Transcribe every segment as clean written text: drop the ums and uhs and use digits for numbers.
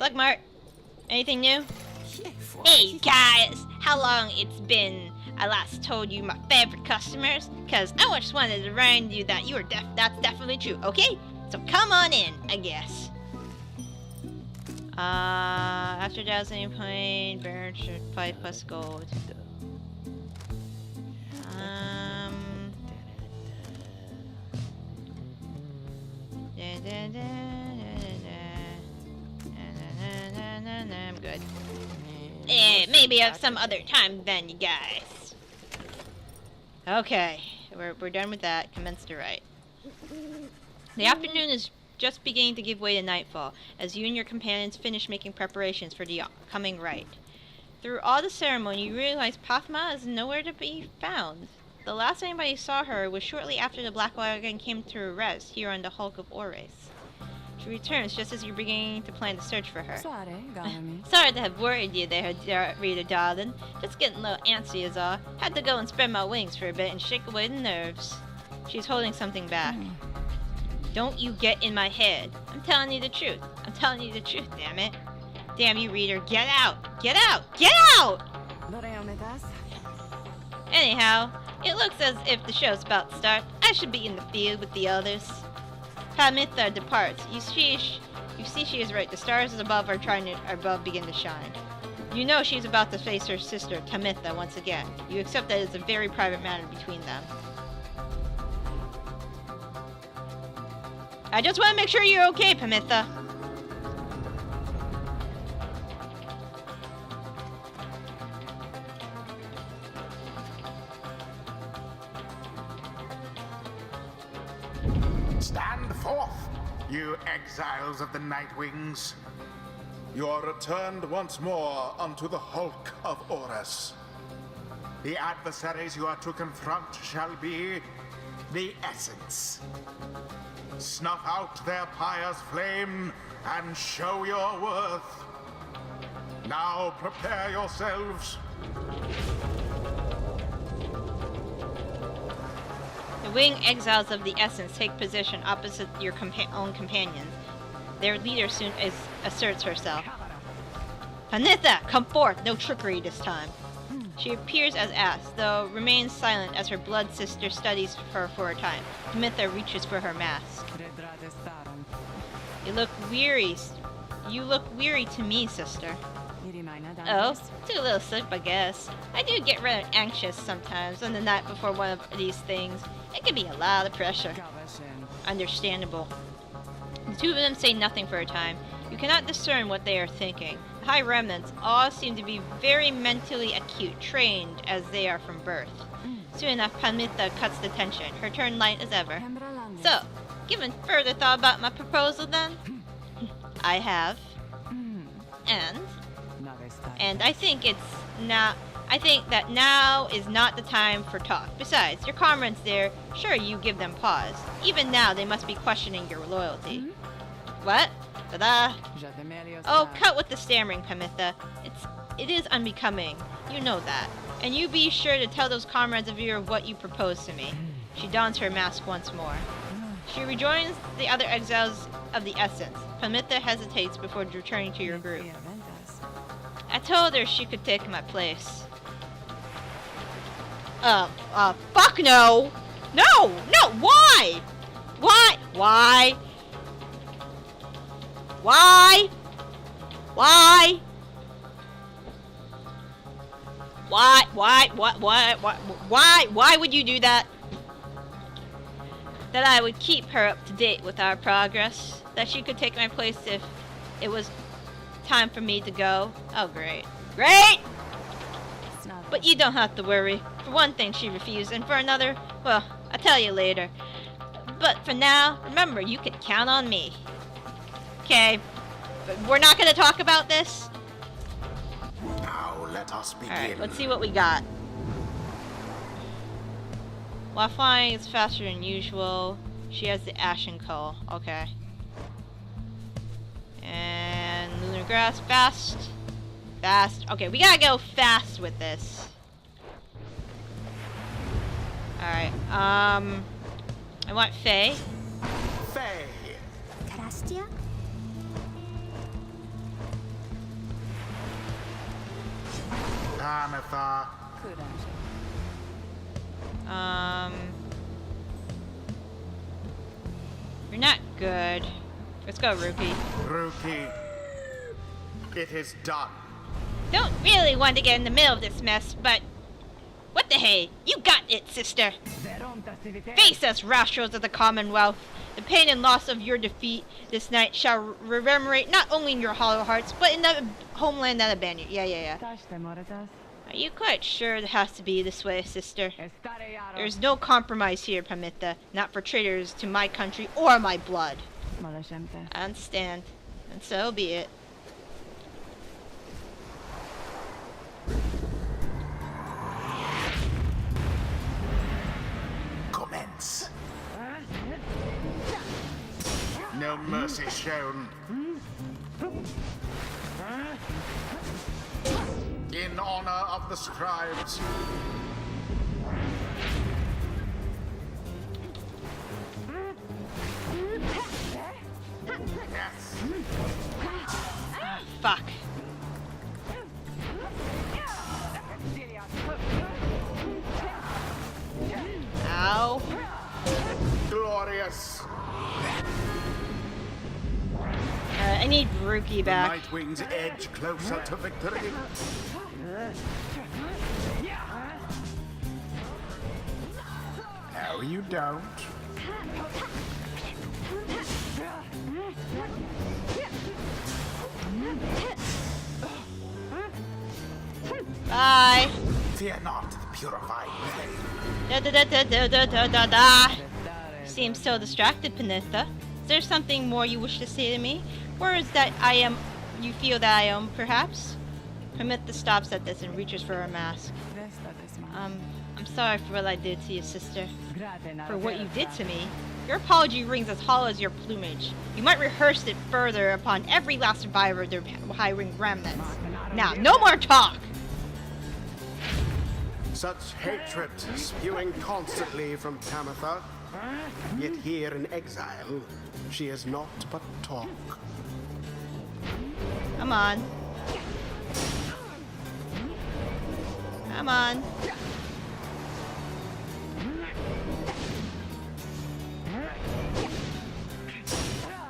Slugmart, anything new? Hey guys, how long it's been I last told you my favorite customers? Cause I just wanted to remind you that that's definitely true, okay? So come on in, I guess. After dousing point, burn 5 plus gold. I'm good. Maybe at some other time then, you guys. Okay, we're done with that. Commence to write. The afternoon is just beginning to give way to nightfall, as you and your companions finish making preparations for the coming rite. Through all the ceremony, you realize Pamitha is nowhere to be found. The last anybody saw her was shortly after the Black Wagon came to rest here on the Hulk of Ores. She returns just as you're beginning to plan to search for her. Sorry to have worried you there, Rita darling. Just getting a little antsy is all. Had to go and spread my wings for a bit and shake away the nerves. She's holding something back. Don't you get in my head. I'm telling you the truth. I'm telling you the truth, damn it. Damn you, reader. Get out! Get out! Get out! Anyhow, it looks as if the show's about to start. I should be in the field with the others. Pamitha departs. You see she is right. The stars above begin to shine. You know she's about to face her sister, Pamitha, once again. You accept that it's a very private matter between them. I just want to make sure you're okay, Pamitha. Stand forth, you exiles of the Night Wings. You are returned once more unto the Hulk of Ores. The adversaries you are to confront shall be the Essence. Snuff out their Pyre's flame and show your worth. Now prepare yourselves. The winged exiles of the Essence take position opposite your own companions. Their leader soon asserts herself. Pamitha, come forth! No trickery this time. She appears as asked, though remains silent as her blood sister studies her for a time. Pamitha reaches for her mask. You look weary. You look weary to me, sister. Oh, too little sleep, I guess. I do get rather anxious sometimes on the night before one of these things. It can be a lot of pressure. Understandable. The two of them say nothing for a time. You cannot discern what they are thinking. The High Remnants all seem to be very mentally acute, trained as they are from birth. Soon enough, Pamitha cuts the tension, her turn light as ever. So, given further thought about my proposal then? I have. And I think that now is not the time for talk. Besides, your comrades there, sure you give them pause. Even now they must be questioning your loyalty. What? Ta-da! Oh, cut with the stammering, Pamitha. It is unbecoming. You know that. And you be sure to tell those comrades of yours what you propose to me. She dons her mask once more. She rejoins the other exiles of the Essence. Pamitha hesitates before returning to your group. I told her she could take my place. Fuck no! No! No! Why? Why? Why? Why? Why? Why would you do that? That I would keep her up to date with our progress. That she could take my place if it was time for me to go. Oh, great. Great! But you don't have to worry. For one thing, she refused, and for another, well, I'll tell you later. But for now, remember, you can count on me. Okay, but we're not going to talk about this? Now let us begin. Alright, let's see what we got. While flying is faster than usual, she has the Ashen Cull. Okay. And Lunar Grass, fast. Fast. Okay, we gotta go fast with this. Alright, I want Faye. Faye. Pamitha. You're not good. Let's go, Rookie. Rookie, it is done. Don't really want to get in the middle of this mess, but what the hey? You got it, sister. Face us, rascals of the Commonwealth. The pain and loss of your defeat this night shall reverberate not only in your hollow hearts, but in the homeland that abandoned you. Yeah. Are you quite sure it has to be this way, sister? There's no compromise here, Pamitha. Not for traitors to my country or my blood. I understand. And so be it. Commence. No mercy shown. In honor of the scribes. Yes. Fuck. Ow. Glorious. I need Rookie The back. Nightwing's edge closer to victory. No, you don't. Bye. Fear not the purifying flame. Da. Seem so distracted, Pamitha. Is there something more you wish to say to me? Words that you feel that I am, perhaps? Pamitha stops at this and reaches for her mask. I'm sorry for what I did to you, sister. For what you did to me. Your apology rings as hollow as your plumage. You might rehearse it further upon every last survivor of their high-ring remnants. Now, no more talk! Such hatred spewing constantly from Pamitha, yet here in exile, she is naught but talk. Come on. Come on.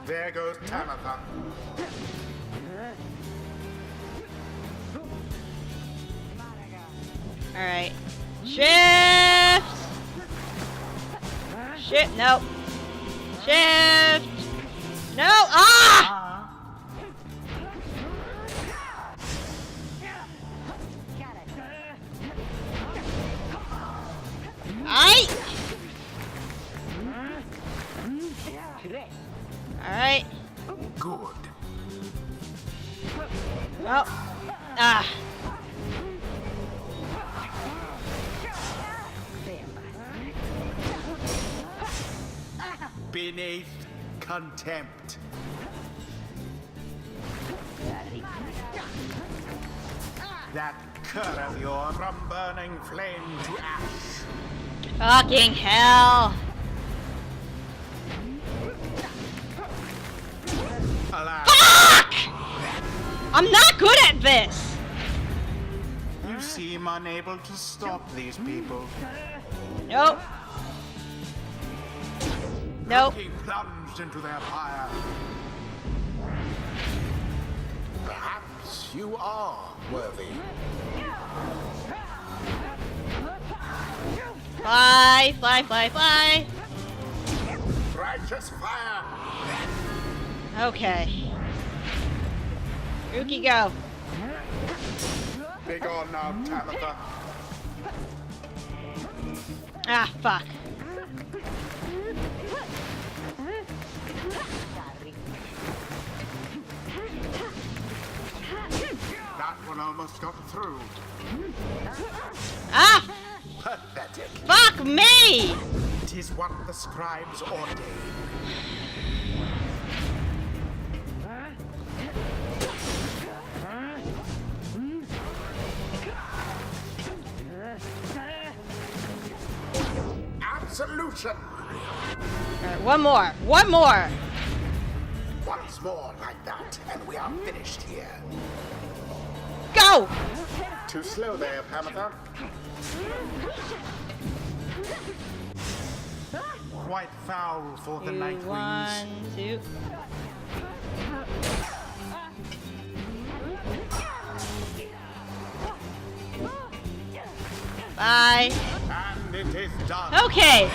There goes Pamitha. Alright. Shift! Shift, no. Shift! No! Ah! Aight! Alright. Good. Well. Ah. Beneath contempt. That cur of yours from burning flame to ash. Fucking hell. Alas, Fuck! I'm not good at this! you seem unable to stop these people. Nope. Nope. He plunged into their fire. Perhaps you are worthy. Fly, fly, fly, fly. Righteous fire. Okay. Rookie, go. Be gone now, Pamitha. Ah, fuck. That one almost got through. Ah! Pathetic. Fuck me! Tis what the scribes ordain. Absolution. Alright, one more. One more. Once more like that, and we are finished here. Go! Ow! Too slow there, Pamitha. Quite foul for the night wings. 1, 2. Bye. And it is done. Okay.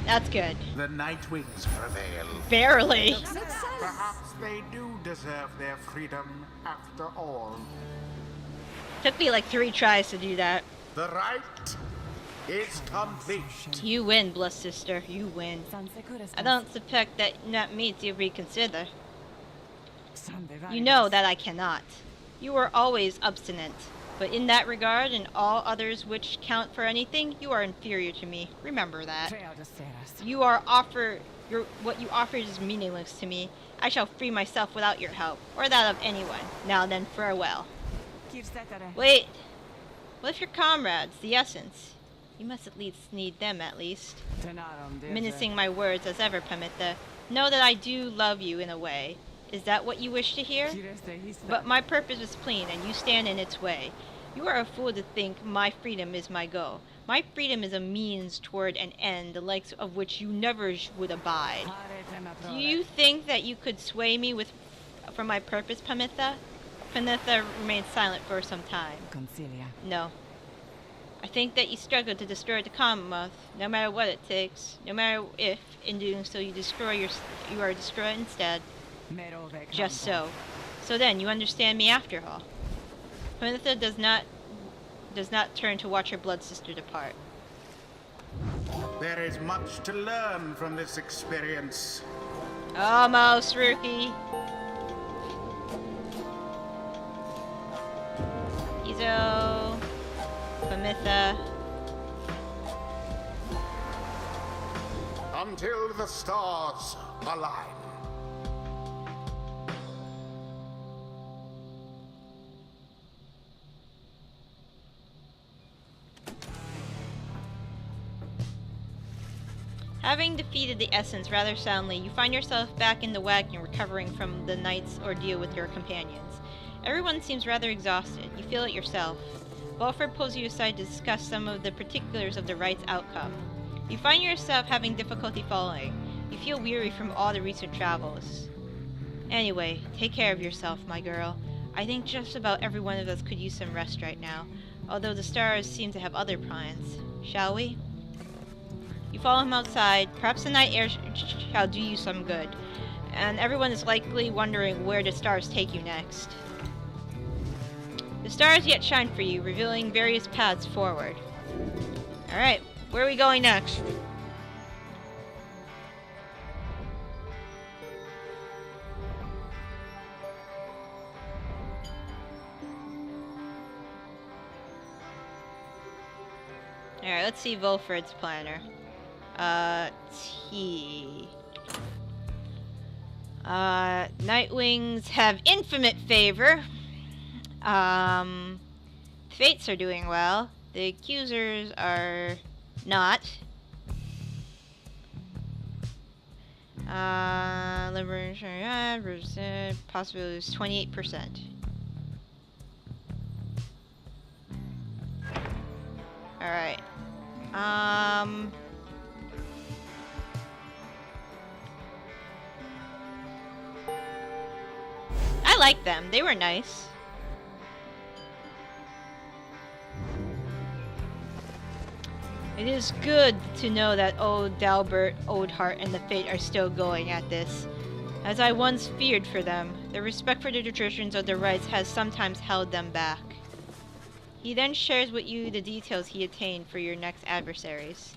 That's good. The night wings prevail. Barely. Perhaps they do deserve their freedom after all. Took me like 3 tries to do that. The right is complete. You win, Blood Sister. You win. I don't suspect that means you reconsider. You know that I cannot. You are always obstinate. But in that regard, and all others which count for anything, you are inferior to me. Remember that. What you offered is meaningless to me. I shall free myself without your help, or that of anyone. Now then, farewell. Wait. What if your comrades, the Essence? You must at least need them, at least. Menacing my words as ever, Pamitha. Know that I do love you in a way. Is that what you wish to hear? But my purpose is plain, and you stand in its way. You are a fool to think my freedom is my goal. My freedom is a means toward an end, the likes of which you never would abide. Do you think that you could sway me from my purpose, Pamitha? Pamitha remained silent for some time. No. I think that you struggle to destroy the Commonwealth, no matter what it takes. No matter if, in doing so, you are destroyed instead. Just so. So then, you understand me after all. Pamitha does not turn to watch her blood sister depart. There is much to learn from this experience. Almost, rookie. Izo. Pamitha. Until the stars align. Having defeated the Essence rather soundly, you find yourself back in the wagon recovering from the night's ordeal with your companions. Everyone seems rather exhausted. You feel it yourself. Belford pulls you aside to discuss some of the particulars of the right's outcome. You find yourself having difficulty following. You feel weary from all the recent travels. Anyway, take care of yourself, my girl. I think just about every one of us could use some rest right now, although the stars seem to have other plans. Shall we? You follow him outside. Perhaps the night air shall do you some good, and everyone is likely wondering where the stars take you next. The stars yet shine for you, revealing various paths forward. Alright, where are we going next? Alright, let's see Volfred's planner. T. Nightwings have infinite favor. Fates are doing well. The accusers are not. Liberation, possibility is 28%. Alright. I like them. They were nice. It is good to know that old Dalbert, Old Heart, and the Fate are still going at this. As I once feared for them, their respect for the traditions of their rights has sometimes held them back. He then shares with you the details he attained for your next adversaries.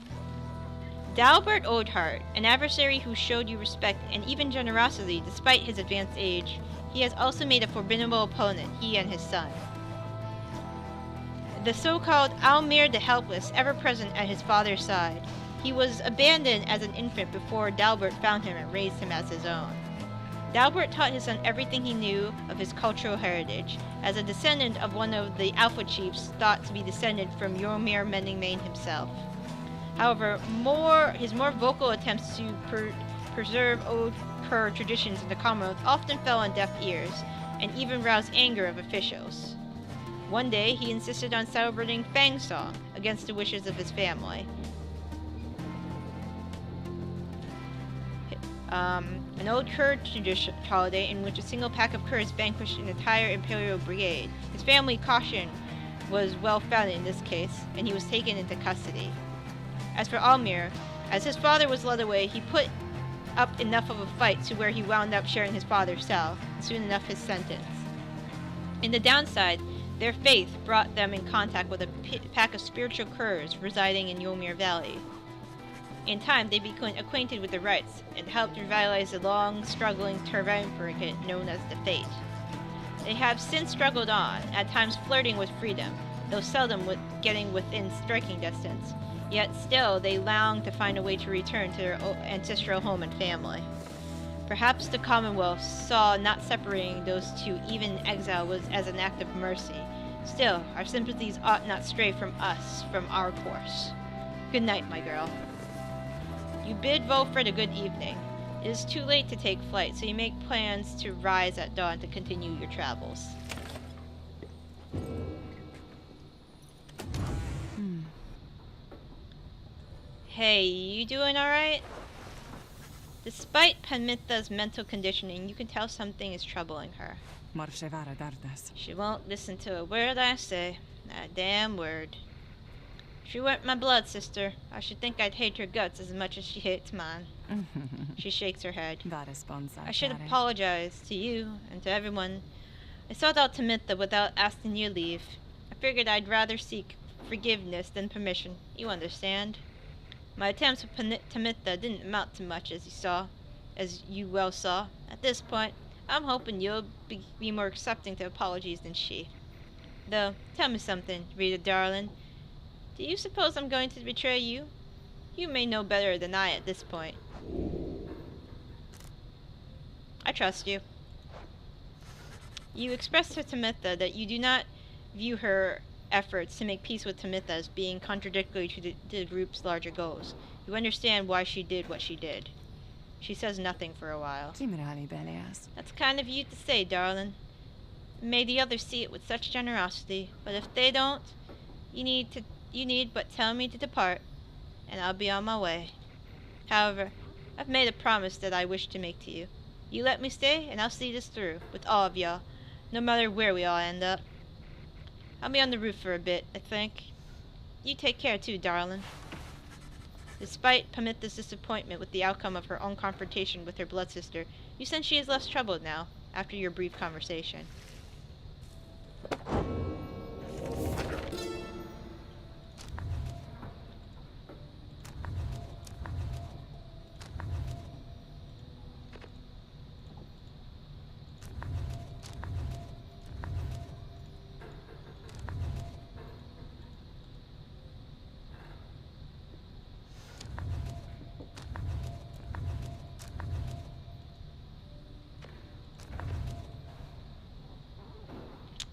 Dalbert Oldheart, an adversary who showed you respect and even generosity despite his advanced age, he has also made a formidable opponent, he and his son. The so-called Almir the Helpless, ever present at his father's side. He was abandoned as an infant before Dalbert found him and raised him as his own. Dalbert taught his son everything he knew of his cultural heritage, as a descendant of one of the Alpha Chiefs thought to be descended from Yormir Mendingmane himself. However, his more vocal attempts to preserve old Kerr traditions in the Commonwealth often fell on deaf ears, and even roused anger of officials. One day, he insisted on celebrating Fang Song against the wishes of his family. An old Kur tradition holiday in which a single pack of Kurs vanquished an entire Imperial brigade. His family caution was well-founded in this case, and he was taken into custody. As for Almir, as his father was led away, he put up enough of a fight to where he wound up sharing his father's cell, and soon enough his sentence. In the downside, their faith brought them in contact with a pack of spiritual Kurs residing in Ymir Valley. In time, they became acquainted with the rites and helped revitalize the long-struggling triumvirate known as the Fate. They have since struggled on, at times flirting with freedom, though seldom getting within striking distance. Yet still, they long to find a way to return to their ancestral home and family. Perhaps the Commonwealth saw not separating those two, even exile, was as an act of mercy. Still, our sympathies ought not stray from us, from our course. Good night, my girl. You bid Volfred a good evening. It is too late to take flight, so you make plans to rise at dawn to continue your travels. Hey, you doing alright? Despite Pamitha's mental conditioning, you can tell something is troubling her. She won't listen to a word I say. Not a damn word. She weren't my blood sister. I should think I'd hate her guts as much as she hates mine. She shakes her head. I should apologize to you and to everyone. I sought out Pamitha without asking your leave. I figured I'd rather seek forgiveness than permission. You understand? My attempts with Pamitha didn't amount to much, as you well saw. At this point, I'm hoping you'll be more accepting to apologies than she. Though, tell me something, Rita darling. Do you suppose I'm going to betray you? You may know better than I at this point. I trust you. You expressed to Pamitha that you do not view her efforts to make peace with Pamitha as being contradictory to the group's larger goals. You understand why she did what she did. She says nothing for a while. That's kind of you to say, darling. May the others see it with such generosity, but if they don't, you need but tell me to depart, and I'll be on my way. However, I've made a promise that I wish to make to you. You let me stay, and I'll see this through, with all of y'all, no matter where we all end up. I'll be on the roof for a bit, I think. You take care too, darling. Despite Pamitha's disappointment with the outcome of her own confrontation with her blood sister, you sense she is less troubled now, after your brief conversation.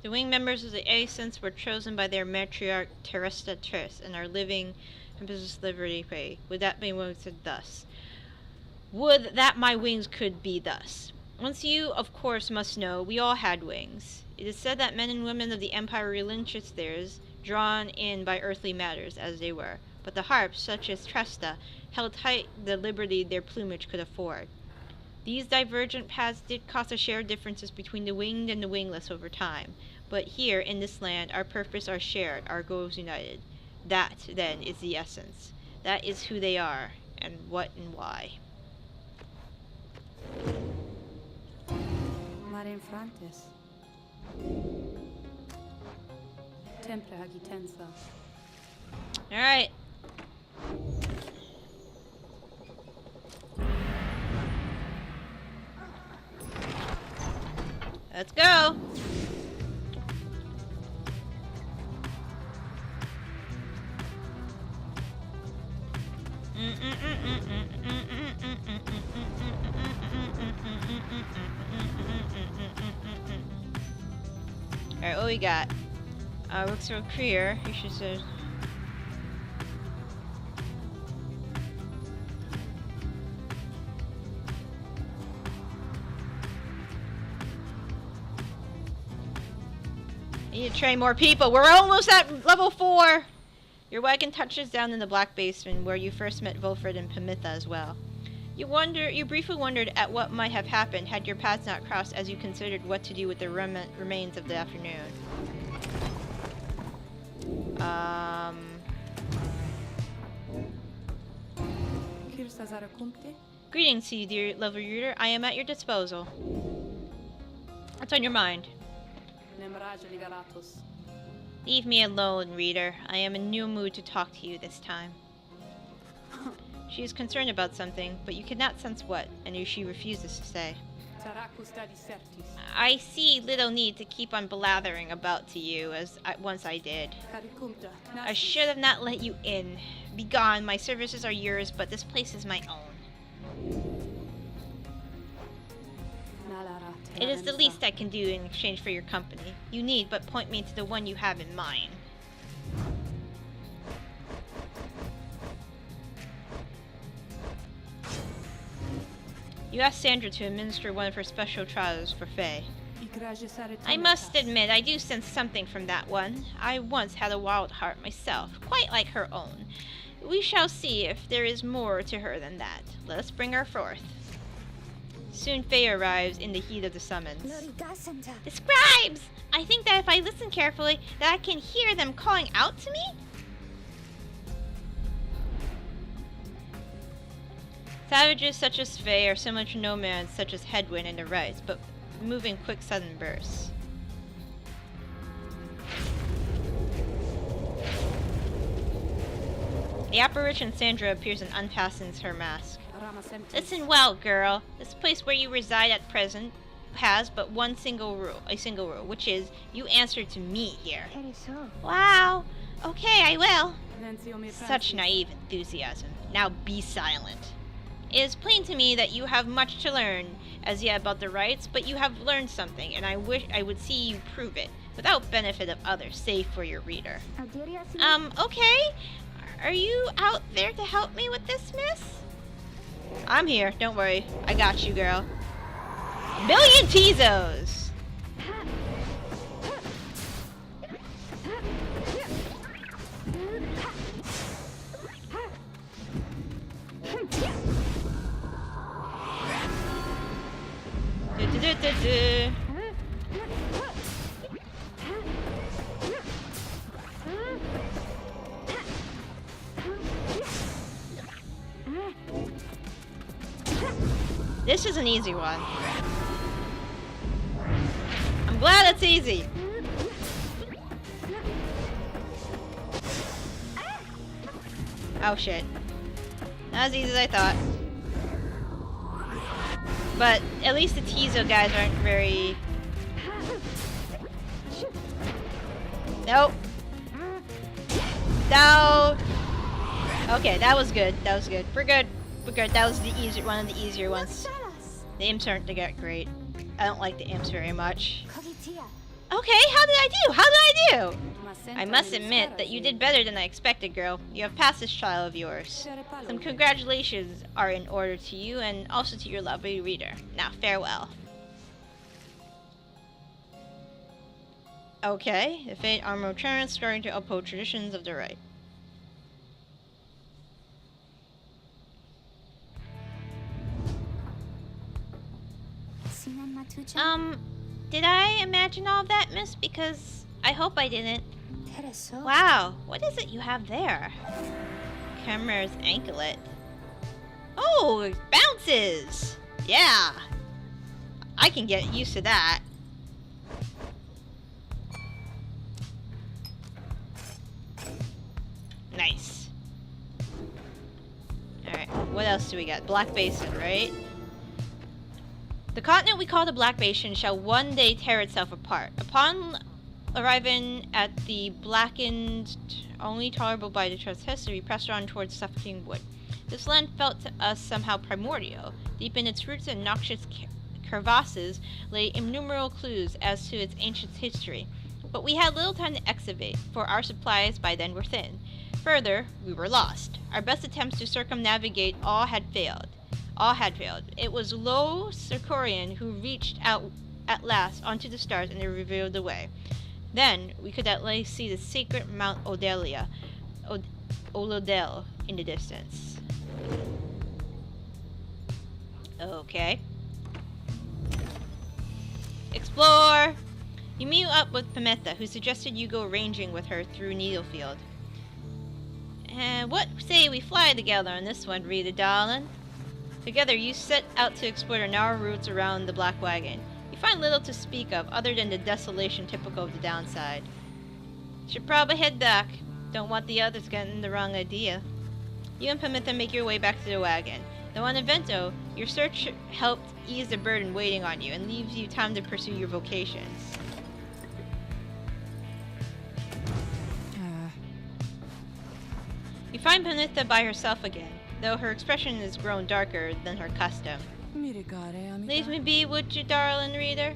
The wing members of the Ascents were chosen by their matriarch Teresta Triss and are living in business liberty way. Would that be wings thus? Would that my wings could be thus. Once you, of course, must know, we all had wings. It is said that men and women of the Empire relinquished theirs, drawn in by earthly matters, as they were. But the harps, such as Tresta, held tight the liberty their plumage could afford. These divergent paths did cause a share of differences between the winged and the wingless over time. But here, in this land, our purposes are shared, our goals united. That, then, is the essence. That is who they are, and what and why. Mare Infrantis. Tempra Agitensa. Alright. Let's go! Alright, what we got? Looks so clear. You should say. I need to train more people. We're almost at level 4. Your wagon touches down in the Black Basin where you first met Wilfred and Pamitha as well. You briefly wondered at what might have happened had your paths not crossed as you considered what to do with the remains of the afternoon. Greetings to you, dear lovely reader. I am at your disposal. What's on your mind? Leave me alone, reader. I am in no mood to talk to you this time. She is concerned about something, but you cannot sense what, and she refuses to say. I see little need to keep on blathering about to you, as once I did. I should have not let you in. Begone, my services are yours, but this place is my own. It is the least I can do in exchange for your company. You need but point me to the one you have in mind. You asked Sandra to administer one of her special trials for Faye. I must admit, I do sense something from that one. I once had a wild heart myself, quite like her own. We shall see if there is more to her than that. Let us bring her forth. Soon Faye arrives in the heat of the summons. The scribes! I think that if I listen carefully, that I can hear them calling out to me? Savages such as Faye are similar to nomads such as Headwind and the Rice, but move in quick sudden bursts. The apparition Sandra appears and unfastens her mask. Listen well, girl. This place where you reside at present has but a single rule, which is you answer to me here. Wow. Okay, I will. Such naive enthusiasm. Now be silent. It is plain to me that you have much to learn as yet about the rites, but you have learned something, and I wish I would see you prove it, without benefit of others, save for your reader. Okay. Are you out there to help me with this, miss? I'm here, don't worry. I got you, girl. Billion Tezos! Du-du-du-du-du. This is an easy one. I'm glad it's easy. Oh shit. Not as easy as I thought. But at least the Tezo guys aren't very... Nope. No. Okay, that was good. That was good. We're good. We're good. That was the easier one of the easier ones. The imps aren't that great. I don't like the imps very much. Okay, how did I do? How did I do? I must admit that you did better than I expected, girl. You have passed this trial of yours. Some congratulations are in order to you and also to your lovely reader. Now, farewell. Okay, the Fate Armor returns, starting to uphold traditions of the right. Did I imagine all that, miss? Because I hope I didn't. Wow, what is it you have there? Chimera's anklet. Oh, it bounces! Yeah! I can get used to that. Nice. Alright, what else do we got? Black Basin, right? The continent we call the Black Basin shall one day tear itself apart. Upon arriving at the blackened, only tolerable by the trust history, we pressed on towards suffocating wood. This land felt to us somehow primordial. Deep in its roots and noxious crevasses lay innumerable clues as to its ancient history. But we had little time to excavate, for our supplies by then were thin. Further, we were lost. Our best attempts to circumnavigate all had failed. It was Lo Circorian who reached out at last onto the stars and revealed the way. Then we could at least see the sacred Mount Olodel in the distance. Okay. Explore! You meet up with Pamitha, who suggested you go ranging with her through Needlefield. And what say we fly together on this one, Rita darling? Together you set out to explore the narrow routes around the Black Wagon. You find little to speak of other than the desolation typical of the downside. Should probably head back. Don't want the others getting the wrong idea. You and Pamitha make your way back to the wagon. Though on Evento, your search helped ease the burden waiting on you and leaves you time to pursue your vocations. You find Pamitha by herself again, though her expression has grown darker than her custom. Leave me be, would you, darling reader?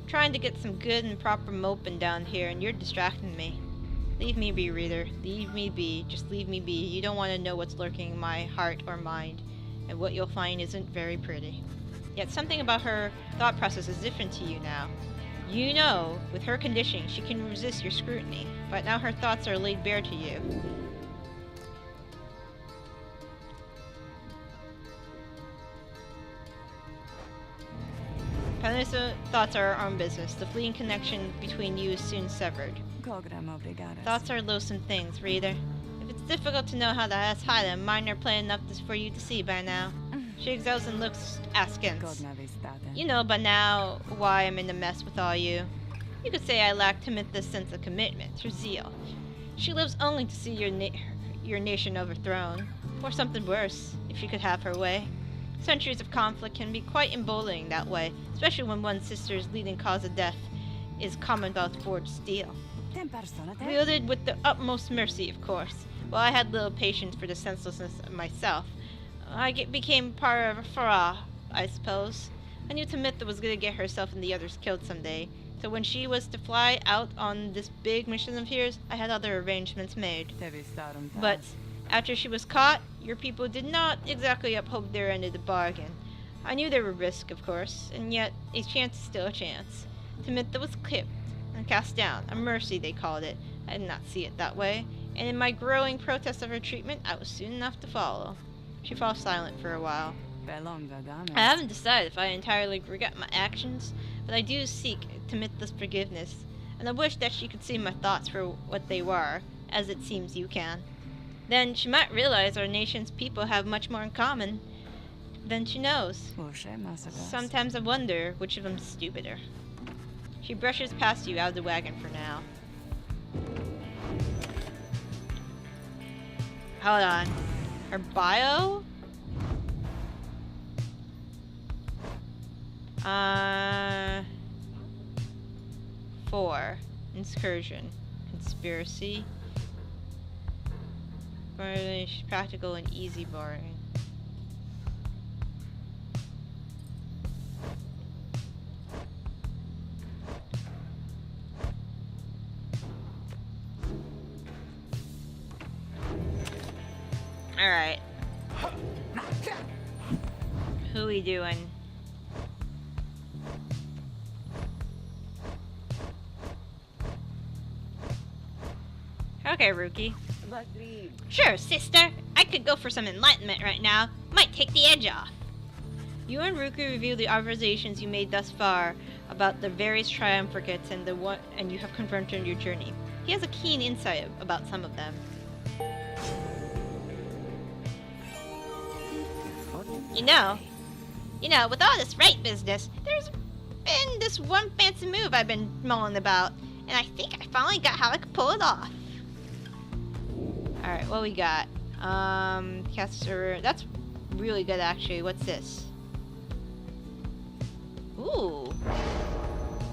Trying to get some good and proper moping down here, and you're distracting me. Leave me be, reader. Leave me be. Just leave me be. You don't want to know what's lurking in my heart or mind, and what you'll find isn't very pretty. Yet something about her thought process is different to you now. You know, with her condition, she can resist your scrutiny, but now her thoughts are laid bare to you. Pamitha's thoughts are our own business. The fleeting connection between you is soon severed. Thoughts are loathsome things, reader. If it's difficult to know how to hide them, mine are plain enough for you to see by now. She exhales and looks askance. You know by now why I'm in a mess with all you. You could say I lack Pamitha's sense of commitment, her zeal. She lives only to see your nation overthrown, or something worse, if she could have her way. Centuries of conflict can be quite emboldening that way, especially when one's sister's leading cause of death is Commonwealth-forged steel. Wielded with the utmost mercy, of course. While I had little patience for the senselessness of myself, I became part of a Farah, I suppose. I knew Pamitha was going to get herself and the others killed someday, so when she was to fly out on this big mission of hers, I had other arrangements made. But after she was caught, your people did not exactly uphold their end of the bargain. I knew there were risks, of course, and yet a chance is still a chance. Pamitha was clipped and cast down, a mercy they called it. I did not see it that way, and in my growing protest of her treatment, I was soon enough to follow. She falls silent for a while. I haven't decided if I entirely regret my actions, but I do seek Pamitha's forgiveness, and I wish that she could see my thoughts for what they were, as it seems you can. Then she might realize our nation's people have much more in common than she knows. Sometimes I wonder which of them's stupider. She brushes past you out of the wagon for now. Hold on. Her bio? 4. Incursion. Conspiracy. Practical and easy boring. Alright. Who we doing? Okay, Rookie. Sure, sister. I could go for some enlightenment right now. Might take the edge off. You and Rookie review the observations you made thus far about the various triumvirates and you have confronted your journey. He has a keen insight about some of them. You know, with all this right business, there's been this one fancy move I've been mulling about, and I think I finally got how I could pull it off. Alright, what we got? Caster, that's really good actually. What's this? Ooh.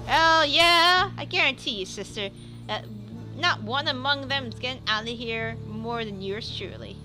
Hell yeah! I guarantee you, sister, that not one among them is getting out of here more than yours truly.